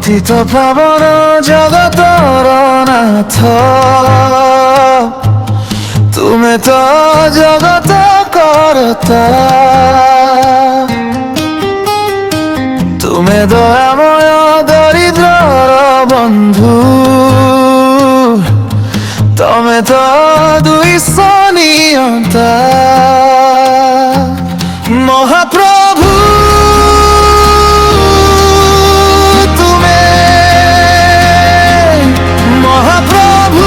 পতিত পাবন জগতর নাথ, তুমি তো জগত করতা, তুমি দয়াময় দরিদ্রর বন্ধু, তুমি তো দুই সনিয়তা। মহাপ্রভু তুমি, মহাপ্রভু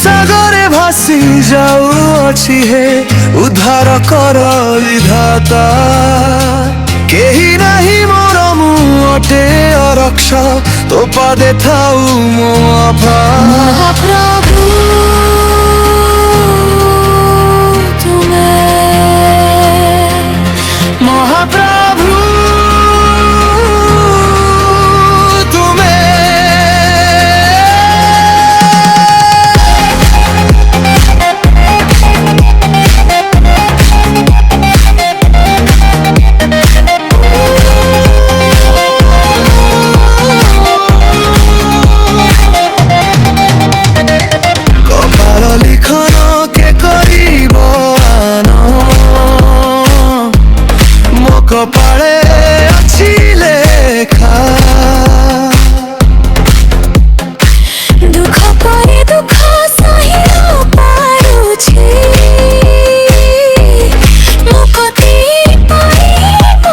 সাগরে ভাসি যাউଅছি হে উদ্ধার কর বিধাতা, কেহি নাহি মোর মু অটে অরক্ষ, তো পাদে থাউ মো আভা। মহাপ্রভু তুমি, মহাপ্রভু কপালে আছে লেখা, দুঃখ পরে দুঃখ সহিব পারুছি, মুক্তি পাইব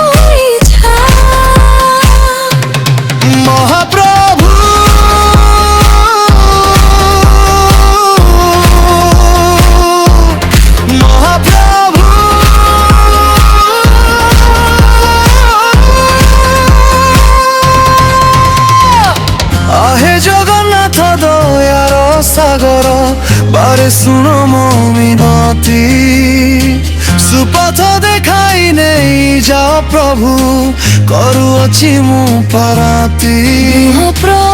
ইচ্ছা। মহাপ্রভু মহাপ্রভু আহে জগন্নাথ দয়ার সাগর, বারে শুনো মো মিনতি, সুপথ দেখাই নেই যাও প্রভু, করুଅছি মু পারাতি। মহাপ্রভু